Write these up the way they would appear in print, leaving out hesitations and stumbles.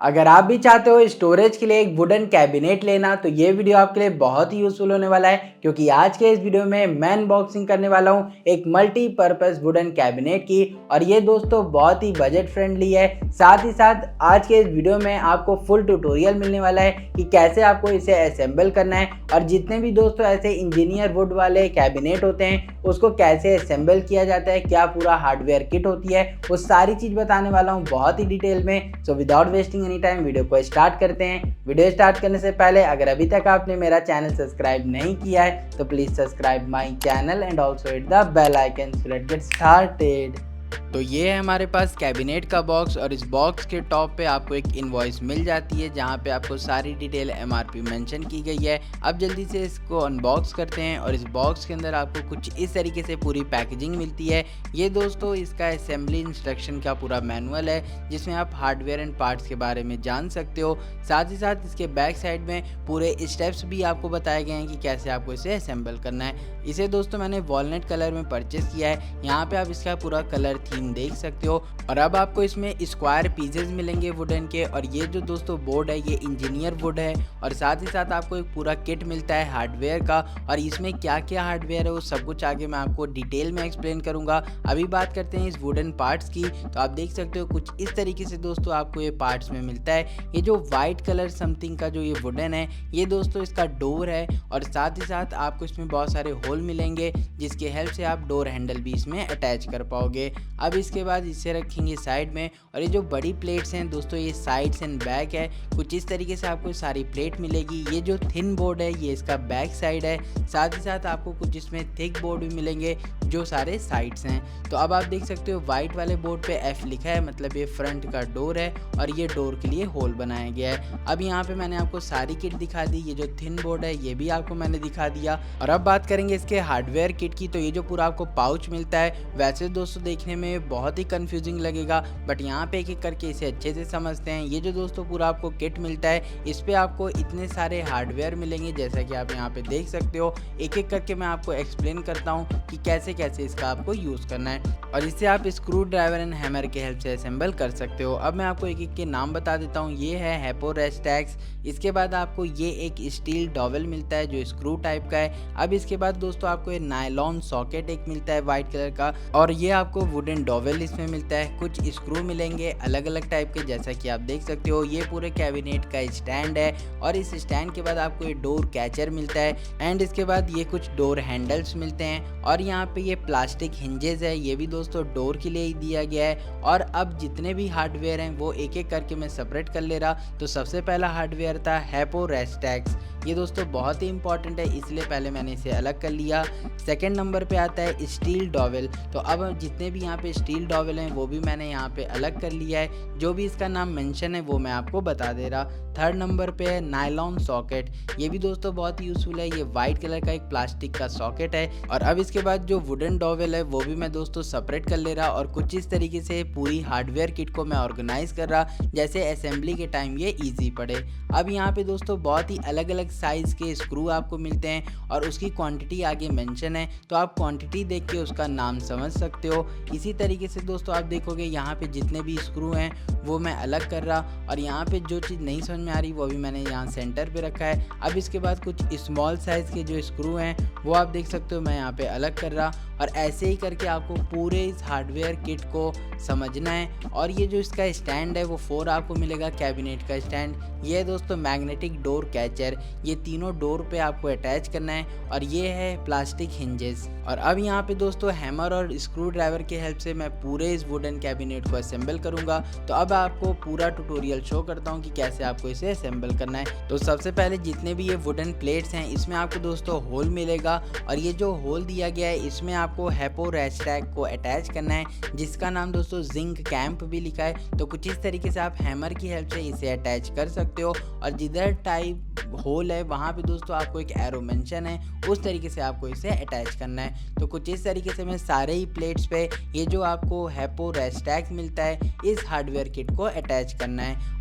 अगर आप भी चाहते हो स्टोरेज के लिए एक वुडन कैबिनेट लेना तो ये वीडियो आपके लिए बहुत ही यूजफुल होने वाला है, क्योंकि आज के इस वीडियो में मैं अनबॉक्सिंग करने वाला हूँ एक मल्टीपर्पज वुडन कैबिनेट की। और ये दोस्तों बहुत ही बजट फ्रेंडली है। साथ ही साथ आज के इस वीडियो में आपको फुल ट्यूटोरियल मिलने वाला है कि कैसे आपको इसे असेंबल करना है, और जितने भी दोस्तों ऐसे इंजीनियर वुड वाले कैबिनेट होते हैं उसको कैसे असेंबल किया जाता है, क्या पूरा हार्डवेयर किट होती है, वो सारी चीज़ बताने वाला हूँ बहुत ही डिटेल में। So without wasting any time video को स्टार्ट करते हैं। वीडियो स्टार्ट करने से पहले अगर अभी तक आपने मेरा चैनल सब्सक्राइब नहीं किया है तो please subscribe my channel and also hit the bell icon so let's get started. तो ये है हमारे पास कैबिनेट का बॉक्स, और इस बॉक्स के टॉप पे आपको एक इनवॉइस मिल जाती है जहाँ पे आपको सारी डिटेल एमआरपी मेंशन की गई है। अब जल्दी से इसको अनबॉक्स करते हैं, और इस बॉक्स के अंदर आपको कुछ इस तरीके से पूरी पैकेजिंग मिलती है। ये दोस्तों इसका असेंबली इंस्ट्रक्शन का पूरा मैनुअल है जिसमें आप हार्डवेयर एंड पार्ट्स के बारे में जान सकते हो। साथ ही साथ इसके बैक साइड में पूरे स्टेप्स भी आपको बताए गए हैं कि कैसे आपको इसे असेंबल करना है। इसे दोस्तों मैंने वॉलनट कलर में परचेस किया है। यहाँ पे आप इसका पूरा कलर थीम देख सकते हो। और अब आपको इसमें स्क्वायर पीसेस मिलेंगे वुडन के, और ये जो दोस्तों बोर्ड है ये इंजीनियर वुड है। और साथ ही साथ आपको एक पूरा किट मिलता है हार्डवेयर का, और इसमें क्या क्या हार्डवेयर है वो सब कुछ आगे मैं आपको डिटेल में एक्सप्लेन करूंगा। अभी बात करते हैं इस वुडन पार्ट्स की। तो आप देख सकते हो कुछ इस तरीके से दोस्तों आपको ये पार्ट्स में मिलता है। ये जो वाइट कलर समथिंग का जो ये वुडन है ये दोस्तों इसका डोर है, और साथ ही साथ आपको इसमें बहुत सारे होल मिलेंगे जिसकी हेल्प से आप डोर हैंडल भी इसमें अटैच कर पाओगे। अब इसके बाद इसे रखेंगे साइड में, और ये जो बड़ी प्लेट्स हैं दोस्तों ये साइड्स एंड बैक है। कुछ इस तरीके से आपको सारी प्लेट मिलेगी। ये जो थिन बोर्ड है ये इसका बैक साइड है। साथ ही साथ आपको कुछ इसमें थिक बोर्ड भी मिलेंगे जो सारे साइड्स हैं। तो अब आप देख सकते हो वाइट वाले बोर्ड पे F लिखा है, मतलब ये फ्रंट का डोर है और ये डोर के लिए होल बनाया गया है। अब यहाँ पे मैंने आपको सारी किट दिखा दी। ये जो थिन बोर्ड है ये भी आपको मैंने दिखा दिया। और अब बात करेंगे इसके हार्डवेयर किट की। तो ये जो पूरा आपको पाउच मिलता है वैसे दोस्तों देखने में बहुत ही कंफ्यूजिंग लगेगा, बट यहाँ पे एक एक करके इसे अच्छे से समझते हैं। ये जो दोस्तों पूरा आपको किट मिलता है इस पे आपको इतने सारे हार्डवेयर मिलेंगे जैसा कि आप यहाँ पे देख सकते हो। एक एक करके मैं आपको एक्सप्लेन करता हूँ कि कैसे कैसे इसका आपको यूज़ करना है, और इसे आप स्क्रू ड्राइवर एंड हैमर के हेल्प से असेंबल कर सकते हो। अब मैं आपको एक एक के नाम बता देता हूँ। ये है हैपो रेस्टैक्स। इसके बाद आपको ये एक स्टील डॉवल मिलता है जो स्क्रू टाइप का है। अब इसके बाद दोस्तों आपको ये नायलॉन सॉकेट एक मिलता है वाइट कलर का, और ये आपको वुडन डॉवल इसमें मिलता है। कुछ स्क्रू मिलेंगे अलग अलग टाइप के जैसा कि आप देख सकते हो। ये पूरे कैबिनेट का स्टैंड है, और इस स्टैंड के बाद आपको ये डोर कैचर मिलता है, एंड इसके बाद ये कुछ डोर हैंडल्स मिलते हैं। और यहाँ पे ये प्लास्टिक हिंजेस है, ये भी दोस्तों डोर के लिए ही दिया गया है। और अब जितने भी हार्डवेयर हैं वो एक एक करके मैं सेपरेट कर ले रहा। तो सबसे पहला हार्डवेयर था हैपो रेस्टैक्स। ये दोस्तों बहुत ही इंपॉर्टेंट है इसलिए पहले मैंने इसे अलग कर लिया। सेकंड नंबर पे आता है स्टील डॉवल। तो अब जितने भी यहाँ पे स्टील डॉवल हैं वो भी मैंने यहाँ पे अलग कर लिया है। जो भी इसका नाम मेंशन है वो मैं आपको बता दे रहा। थर्ड नंबर पे है नायलॉन सॉकेट। ये भी दोस्तों बहुत ही यूजफुल है। ये वाइट कलर का एक प्लास्टिक का सॉकेट है। और अब इसके बाद जो वुडन डॉवल है वो भी मैं दोस्तों सेपरेट कर ले रहा, और कुछ इस तरीके से पूरी हार्डवेयर किट को मैं ऑर्गेनाइज कर रहा जैसे असेंबली के टाइम ये ईजी पड़े। अब यहाँ पे दोस्तों बहुत ही अलग अलग साइज के स्क्रू आपको मिलते हैं, और उसकी क्वांटिटी आगे मेंशन है, तो आप क्वांटिटी देख के उसका नाम समझ सकते हो। इसी तरीके से दोस्तों आप देखोगे यहाँ पे जितने भी स्क्रू हैं वो मैं अलग कर रहा, और यहाँ पे जो चीज़ नहीं समझ में आ रही वो भी मैंने यहाँ सेंटर पे रखा है। अब इसके बाद कुछ स्मॉल साइज़ के जो स्क्रू हैं वो आप देख सकते हो मैं यहाँ पे अलग कर रहा, और ऐसे ही करके आपको पूरे इस हार्डवेयर किट को समझना है। और ये जो इसका स्टैंड है वो 4 आपको मिलेगा कैबिनेट का स्टैंड। ये है दोस्तों मैग्नेटिक डोर कैचर, ये तीनों डोर पे आपको अटैच करना है, और ये है प्लास्टिक हिंजेस। और अब यहाँ पे दोस्तों हैमर और स्क्रू ड्राइवर की हेल्प से मैं पूरे इस वुडन कैबिनेट को असेंबल करूँगा। तो अब आपको पूरा ट्यूटोरियल शो करता हूँ कि कैसे आपको इसे असेंबल करना है। तो सबसे पहले जितने भी ये वुडन प्लेट्स हैं इसमें आपको दोस्तों होल मिलेगा, और ये जो होल दिया गया है इसमें आपको हैपो रेस्टैक को अटैच करना है जिसका नाम दोस्तों जिंक कैंप भी लिखा है। तो कुछ इस तरीके से आप हैमर की हेल्प से इसे अटैच कर सकते हो, और जिधर टाइप होल है वहाँ पे दोस्तों आपको एक एरो मेंशन है, उस तरीके से आपको इसे अटैच करना है। तो कुछ इस तरीके से मैं सारे ही प्लेट्स पे ये जो आपको हैपो रेस्टैक मिलता है इस हार्डवेयर किट को अटैच करना है।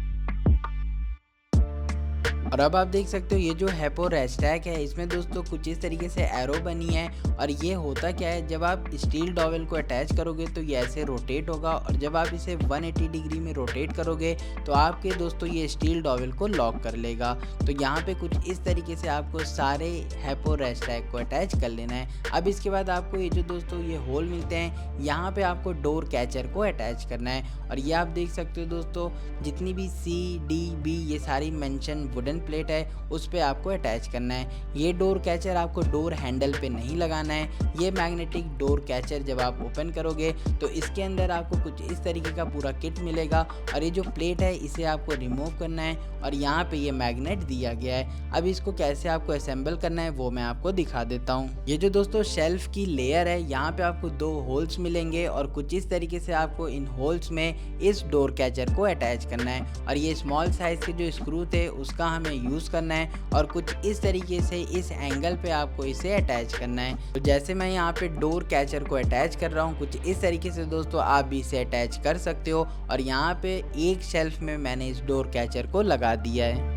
और अब आप देख सकते हो ये जो हैपो रैशटैग है इसमें दोस्तों कुछ इस तरीके से एरो बनी है। और ये होता क्या है, जब आप स्टील डॉवेल को अटैच करोगे तो ये ऐसे रोटेट होगा, और जब आप इसे 180 डिग्री में रोटेट करोगे तो आपके दोस्तों ये स्टील डॉवेल को लॉक कर लेगा। तो यहाँ पे कुछ इस तरीके से आपको सारे हैपो रैशटैग को अटैच कर लेना है। अब इसके बाद आपको ये जो दोस्तों ये होल मिलते हैं यहाँ पे आपको डोर कैचर को अटैच करना है। और ये आप देख सकते हो दोस्तों, जितनी भी C, D, B ये सारी मेंशन वुडन प्लेट है उस पे आपको अटैच करना है। ये डोर कैचर आपको डोर हैंडल पे नहीं लगाना है। ये मैग्नेटिक डोर कैचर जब आप ओपन करोगे तो इसके अंदर आपको कुछ इस तरीके का पूरा किट मिलेगा, और ये जो प्लेट है इसे आपको रिमूव करना है, और यहाँ पे ये मैग्नेट दिया गया है। अब इसको कैसे आपको असेंबल करना है वो मैं आपको दिखा देता हूँ। ये जो दोस्तों शेल्फ की लेयर है यहाँ पे आपको 2 होल्स मिलेंगे, और कुछ इस तरीके से आपको इन होल्स में इस डोर कैचर को अटैच करना है। और ये स्मॉल साइज के जो स्क्रू थे उसका हमें यूज करना है, और कुछ इस तरीके से इस एंगल पे आपको इसे अटैच करना है। तो जैसे मैं यहाँ पे डोर कैचर को अटैच कर रहा हूँ, कुछ इस तरीके से दोस्तों आप भी इसे अटैच कर सकते हो। और यहाँ पे एक शेल्फ में मैंने इस डोर कैचर को लगा दिया है।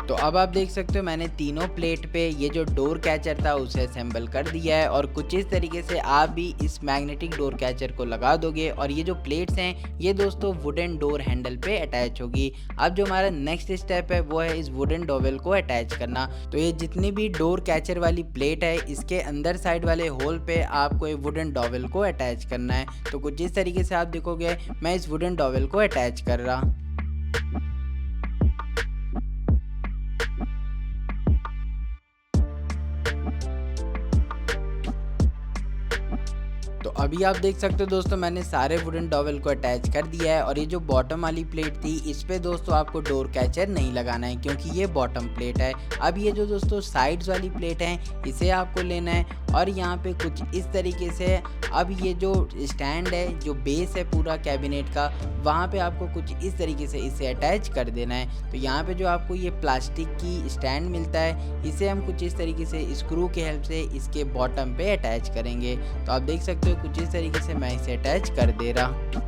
तो अब आप देख सकते हो मैंने तीनों प्लेट पे ये जो डोर कैचर था उसे असेंबल कर दिया है, और कुछ इस तरीके से आप भी इस मैग्नेटिक डोर कैचर को लगा दोगे, और ये जो प्लेट्स हैं ये दोस्तों वुडन डोर हैंडल पे अटैच होगी। अब जो हमारा नेक्स्ट स्टेप है वो है इस वुडन डोवेल को अटैच करना। तो ये जितनी भी डोर कैचर वाली प्लेट है इसके अंदर साइड वाले होल पे आपको ये वुडन डोवेल को अटैच करना है। तो कुछ इस तरीके से आप देखोगे मैं इस वुडन डोवेल को अटैच कर रहा। तो अभी आप देख सकते हो दोस्तों मैंने सारे वुडन डॉवेल को अटैच कर दिया है, और ये जो बॉटम वाली प्लेट थी इस पे दोस्तों आपको डोर कैचर नहीं लगाना है क्योंकि ये बॉटम प्लेट है। अब ये जो दोस्तों साइड्स वाली प्लेट है इसे आपको लेना है, और यहाँ पे कुछ इस तरीके से अब ये जो स्टैंड है जो बेस है पूरा कैबिनेट का वहाँ पे आपको कुछ इस तरीके से इसे अटैच कर देना है। तो यहाँ पे जो आपको ये प्लास्टिक की स्टैंड मिलता है इसे हम कुछ इस तरीके से स्क्रू की हेल्प से इसके बॉटम पे अटैच करेंगे। तो आप देख सकते हो कुछ इस तरीके से मैं इसे अटैच कर दे रहा।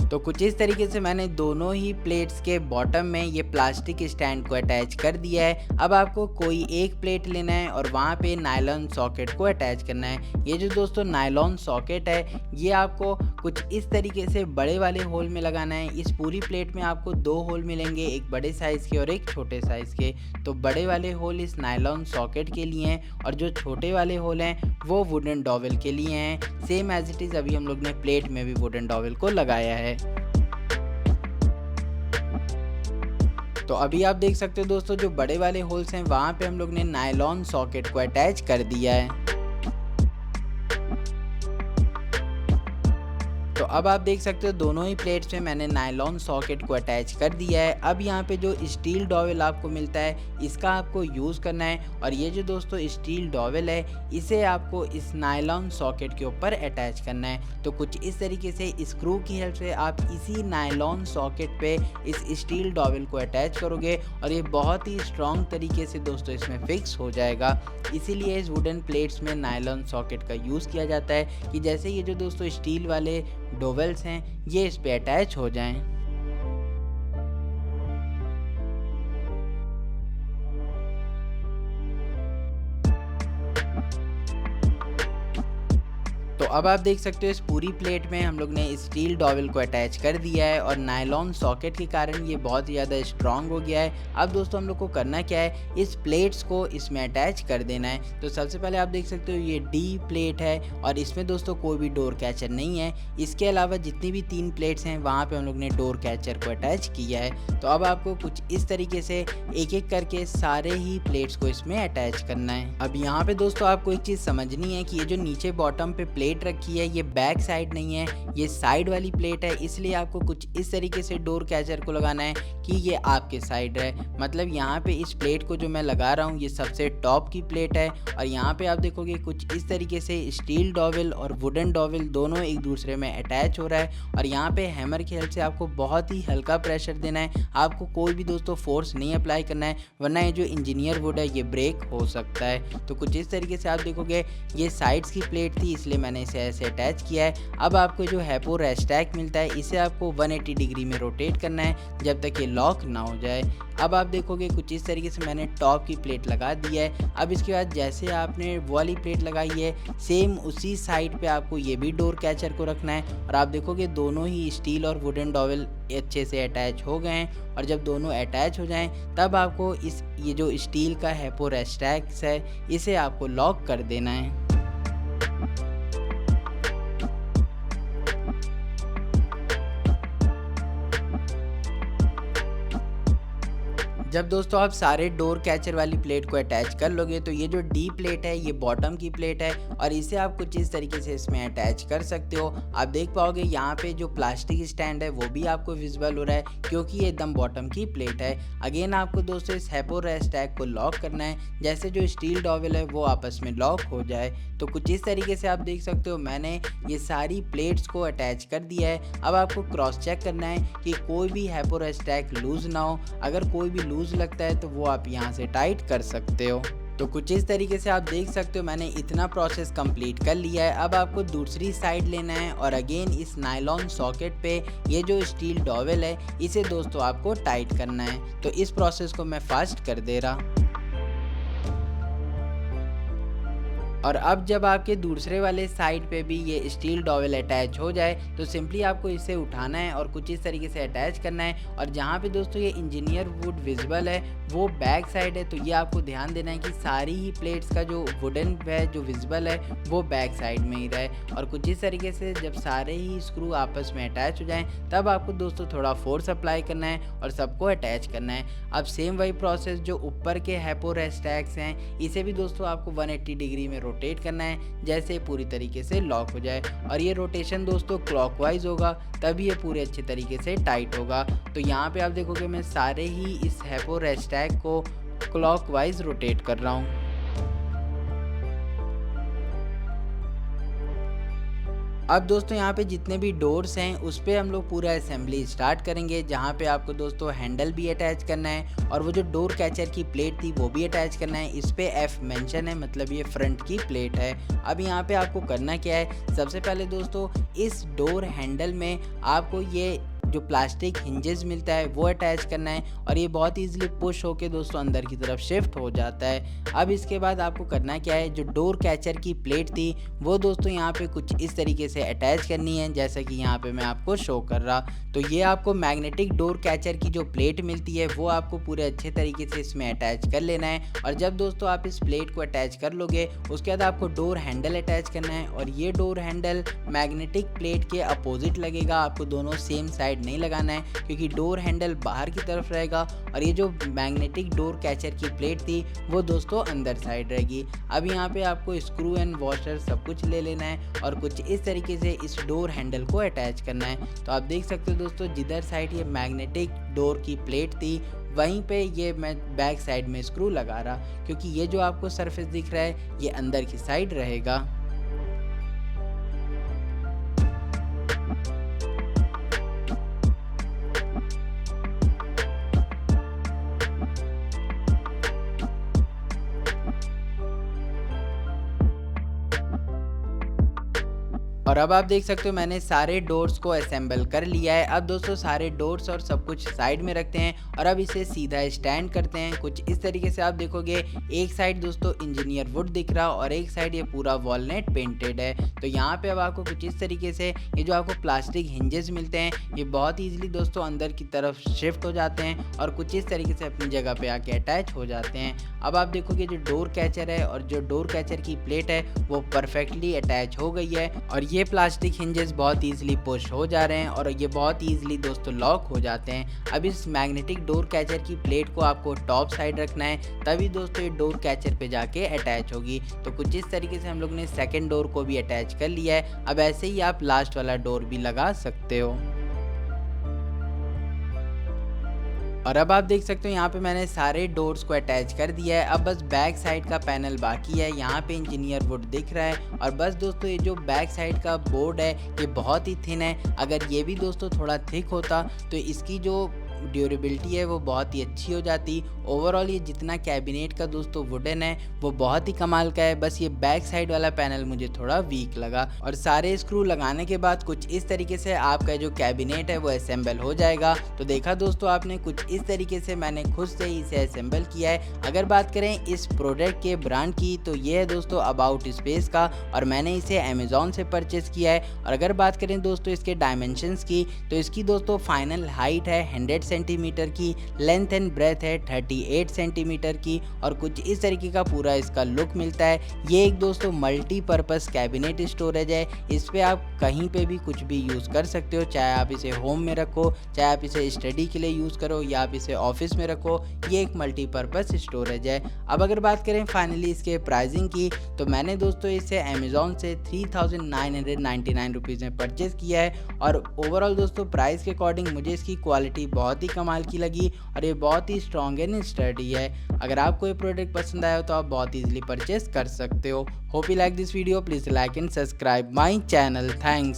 तो कुछ इस तरीके से मैंने दोनों ही प्लेट्स के बॉटम में ये प्लास्टिक स्टैंड को अटैच कर दिया है। अब आपको कोई एक प्लेट लेना है और वहाँ पे नायलॉन सॉकेट को अटैच करना है। ये जो दोस्तों नायलॉन सॉकेट है ये आपको कुछ इस तरीके से बड़े वाले होल में लगाना है। इस पूरी प्लेट में आपको 2 होल मिलेंगे, एक बड़े साइज़ के और एक छोटे साइज़ के। तो बड़े वाले होल इस नायलॉन सॉकेट के लिए हैं और जो छोटे वाले होल हैं वो वुडन डॉवेल के लिए हैं। सेम एज इट इज़ अभी हम लोग ने प्लेट में भी वुडन डॉवेल को लगाया है। तो अभी आप देख सकते हो दोस्तों जो बड़े वाले होल्स हैं वहाँ पे हम लोग ने नायलॉन सॉकेट को अटैच कर दिया है। तो अब आप देख सकते हो दोनों ही प्लेट्स में मैंने नायलॉन सॉकेट को अटैच कर दिया है। अब यहाँ पे जो स्टील डॉवेल आपको मिलता है इसका आपको यूज़ करना है, और ये जो दोस्तों स्टील डॉवेल है इसे आपको इस नायलॉन सॉकेट के ऊपर अटैच करना है। तो कुछ इस तरीके से स्क्रू की हेल्प से आप इसी नायलॉन सॉकेट पे इस स्टील डॉवेल को अटैच करोगे और ये बहुत ही स्ट्रॉन्ग तरीके से दोस्तों इसमें फिक्स हो जाएगा। इसीलिए इस वुडन प्लेट्स में नायलॉन सॉकेट का यूज़ किया जाता है कि जैसे ये जो दोस्तों स्टील वाले डोवेल्स हैं ये इस पे अटैच हो जाएं। तो अब आप देख सकते हो इस पूरी प्लेट में हम लोग ने स्टील डॉवेल को अटैच कर दिया है और नायलॉन सॉकेट के कारण ये बहुत ही ज़्यादा स्ट्रॉन्ग हो गया है। अब दोस्तों हम लोग को करना क्या है, इस प्लेट्स को इसमें अटैच कर देना है। तो सबसे पहले आप देख सकते हो ये डी प्लेट है और इसमें दोस्तों कोई भी डोर कैचर नहीं है। इसके अलावा जितनी भी 3 प्लेट्स हैं वहाँ पर हम लोग ने डोर कैचर को अटैच किया है। तो अब आपको कुछ इस तरीके से एक एक करके सारे ही प्लेट्स को इसमें अटैच करना है। अब यहाँ पे दोस्तों आपको एक चीज़ समझनी है कि ये जो नीचे बॉटम पे प्लेट प्लेट रखी है ये बैक साइड नहीं है, ये साइड वाली प्लेट है, इसलिए आपको कुछ इस तरीके से डोर कैचर को लगाना है कि ये आपके साइड है। मतलब यहाँ पे इस प्लेट को जो मैं लगा रहा हूँ ये सबसे टॉप की प्लेट है और यहाँ पे आप देखोगे कुछ इस तरीके से स्टील डॉवल और वुडन डॉवल दोनों एक दूसरे में अटैच हो रहा है और यहाँ पे हैमर की हेल्प से आपको बहुत ही हल्का प्रेशर देना है। आपको कोई भी दोस्तों फोर्स नहीं अप्लाई करना है, वरना ये जो इंजीनियर वुड है ये ब्रेक हो सकता है। तो कुछ इस तरीके से आप देखोगे ये साइड्स की प्लेट थी इसलिए मैंने इसे ऐसे अटैच किया है। अब आपको जो हैपो रेस्टैक मिलता है इसे आपको 180 डिग्री में रोटेट करना है जब तक ये लॉक ना हो जाए। अब आप देखोगे कुछ इस तरीके से मैंने टॉप की प्लेट लगा दी है। अब इसके बाद जैसे आपने वो वाली प्लेट लगाई है सेम उसी साइड पे आपको ये भी डोर कैचर को रखना है और आप देखोगे दोनों ही स्टील और वुडन डॉवल अच्छे से अटैच हो गए हैं और जब दोनों अटैच हो जाएं तब आपको ये जो स्टील का हैपो रेस्टैक्स है इसे आपको लॉक कर देना है। जब दोस्तों आप सारे डोर कैचर वाली प्लेट को अटैच कर लोगे तो ये जो डी प्लेट है ये बॉटम की प्लेट है और इसे आप कुछ इस तरीके से इसमें अटैच कर सकते हो। आप देख पाओगे यहाँ पे जो प्लास्टिक स्टैंड है वो भी आपको विजिबल हो रहा है क्योंकि ये एकदम बॉटम की प्लेट है। अगेन आपको दोस्तों इस हैपो रेस्टैक को लॉक करना है जैसे जो स्टील डॉवल है वो आपस में लॉक हो जाए। तो कुछ इस तरीके से आप देख सकते हो मैंने ये सारी प्लेट्स को अटैच कर दिया है। अब आपको क्रॉस चेक करना है कि कोई भी हैपो रेस्टैक लूज ना हो, अगर कोई भी लूज लगता है तो वो आप यहाँ से टाइट कर सकते हो। तो कुछ इस तरीके से आप देख सकते हो मैंने इतना प्रोसेस कंप्लीट कर लिया है। अब आपको दूसरी साइड लेना है और अगेन इस नायलॉन सॉकेट पे ये जो स्टील डॉवल है इसे दोस्तों आपको टाइट करना है। तो इस प्रोसेस को मैं फास्ट कर दे रहा। और अब जब आपके दूसरे वाले साइड पे भी ये स्टील डॉवल अटैच हो जाए तो सिंपली आपको इसे उठाना है और कुछ इस तरीके से अटैच करना है। और जहाँ पे दोस्तों ये इंजीनियर वुड विजिबल है वो बैक साइड है, तो ये आपको ध्यान देना है कि सारी ही प्लेट्स का जो वुडन है जो विजिबल है वो बैक साइड में ही रहे। और कुछ इस तरीके से जब सारे ही स्क्रू आपस में अटैच हो जाएँ तब आपको दोस्तों थोड़ा फोर्स अप्लाई करना है और सबको अटैच करना है। अब सेम वही प्रोसेस जो ऊपर के हैपो रेस्टैक्स हैं इसे भी दोस्तों आपको 180 डिग्री में रोटेट करना है जैसे पूरी तरीके से लॉक हो जाए। और ये रोटेशन दोस्तों क्लॉकवाइज होगा तभी ये पूरे अच्छे तरीके से टाइट होगा। तो यहाँ पे आप देखोगे मैं सारे ही इस हैपो रेस्टैक को क्लॉकवाइज रोटेट कर रहा हूँ। अब दोस्तों यहाँ पे जितने भी डोर्स हैं उस पर हम लोग पूरा असेंबली स्टार्ट करेंगे, जहाँ पे आपको दोस्तों हैंडल भी अटैच करना है और वो जो डोर कैचर की प्लेट थी वो भी अटैच करना है। इस पे F मेंशन है, मतलब ये फ्रंट की प्लेट है। अब यहाँ पे आपको करना क्या है, सबसे पहले दोस्तों इस डोर हैंडल में आपको ये जो प्लास्टिक हिंजेस मिलता है वो अटैच करना है और ये बहुत ईजिली पुश होके दोस्तों अंदर की तरफ शिफ्ट हो जाता है। अब इसके बाद आपको करना क्या है, जो डोर कैचर की प्लेट थी वो दोस्तों यहाँ पे कुछ इस तरीके से अटैच करनी है जैसा कि यहाँ पे मैं आपको शो कर रहा। तो ये आपको मैग्नेटिक डोर कैचर की जो प्लेट मिलती है वो आपको पूरे अच्छे तरीके से इसमें अटैच कर लेना है। और जब दोस्तों आप इस प्लेट को अटैच कर लोगे उसके बाद आपको डोर हैंडल अटैच करना है और ये डोर हैंडल मैग्नेटिक प्लेट के अपोजिट लगेगा। आपको दोनों सेम साइड नहीं लगाना है क्योंकि डोर हैंडल बाहर की तरफ रहेगा और ये जो मैग्नेटिक डोर कैचर की प्लेट थी वो दोस्तों अंदर साइड रहेगी। अब यहाँ पे आपको स्क्रू एंड वॉशर सब कुछ ले लेना है और कुछ इस तरीके से इस डोर हैंडल को अटैच करना है। तो आप देख सकते हो दोस्तों जिधर साइड ये मैग्नेटिक डोर की प्लेट थी वहीं पे ये मैं बैक साइड में स्क्रू लगा रहा, क्योंकि ये जो आपको सरफेस दिख रहा है ये अंदर की साइड रहेगा। और अब आप देख सकते हो मैंने सारे डोर्स को असेंबल कर लिया है। अब दोस्तों सारे डोर्स और सब कुछ साइड में रखते हैं और अब इसे सीधा स्टैंड करते हैं। कुछ इस तरीके से आप देखोगे एक साइड दोस्तों इंजीनियर वुड दिख रहा और एक साइड ये पूरा वॉलनट पेंटेड है। तो यहाँ पे अब आपको कुछ इस तरीके से ये जो आपको प्लास्टिक हिंजेस मिलते हैं ये बहुत ईजिली दोस्तों अंदर की तरफ शिफ्ट हो जाते हैं और कुछ इस तरीके से अपनी जगह पे आके अटैच हो जाते हैं। अब आप देखोगे जो डोर कैचर है और जो डोर कैचर की प्लेट है वो परफेक्टली अटैच हो गई है और ये प्लास्टिक हिंजेस बहुत ईजिली पुश हो जा रहे हैं और ये बहुत ईजिली दोस्तों लॉक हो जाते हैं। अब इस मैग्नेटिक डोर कैचर की प्लेट को आपको टॉप साइड रखना है, तभी दोस्तों ये डोर कैचर पे जाके अटैच होगी। तो कुछ इस तरीके से हम लोग ने सेकंड डोर को भी अटैच कर लिया है। अब ऐसे ही आप लास्ट वाला डोर भी लगा सकते हो। और अब आप देख सकते हो यहाँ पे मैंने सारे डोर्स को अटैच कर दिया है। अब बस बैक साइड का पैनल बाकी है, यहाँ पे इंजीनियर वुड दिख रहा है। और बस दोस्तों ये जो बैक साइड का बोर्ड है ये बहुत ही थिन है। अगर ये भी दोस्तों थोड़ा थिक होता तो इसकी जो ड्यूरेबिलिटी है वो बहुत ही अच्छी हो जाती। ओवरऑल ये जितना कैबिनेट का दोस्तों वुडन है वो बहुत ही कमाल का है। बस ये बैक साइड वाला पैनल मुझे थोड़ा वीक लगा। और सारे स्क्रू लगाने के बाद कुछ इस तरीके से आपका जो कैबिनेट है वो असेंबल हो जाएगा। तो देखा दोस्तों आपने, कुछ इस तरीके से मैंने खुद से ही इसे असेंबल किया है। अगर बात करें इस प्रोडक्ट के ब्रांड की तो ये है दोस्तों अबाउट स्पेस का, और मैंने इसे अमेजोन से परचेस किया है। और अगर बात करें दोस्तों इसके डायमेंशंस की तो इसकी दोस्तों फाइनल हाइट है 100 सेंटीमीटर की, लेंथ एंड ब्रेथ है 38 सेंटीमीटर की, और कुछ इस तरीके का पूरा इसका लुक मिलता है। ये एक दोस्तों मल्टीपर्पस कैबिनेट स्टोरेज है। इस पे आप कहीं पे भी कुछ भी यूज़ कर सकते हो, चाहे आप इसे होम में रखो, चाहे आप इसे स्टडी के लिए यूज़ करो, या आप इसे ऑफिस में रखो। ये एक मल्टीपर्पस स्टोरेज है। अब अगर बात करें फाइनली इसके प्राइसिंग की तो मैंने दोस्तों इसे अमेजोन से 3999 रुपीज़ में परचेज़ किया है। और ओवरऑल दोस्तों प्राइस के अकॉर्डिंग मुझे इसकी क्वालिटी बहुत ही कमाल की लगी और ये बहुत ही स्ट्रॉन्ग एंड स्टडी है। अगर आपको ये प्रोडक्ट पसंद आया हो तो आप बहुत ईजिली परचेस कर सकते हो। Hope you like this video, please like and subscribe my channel. Thanks.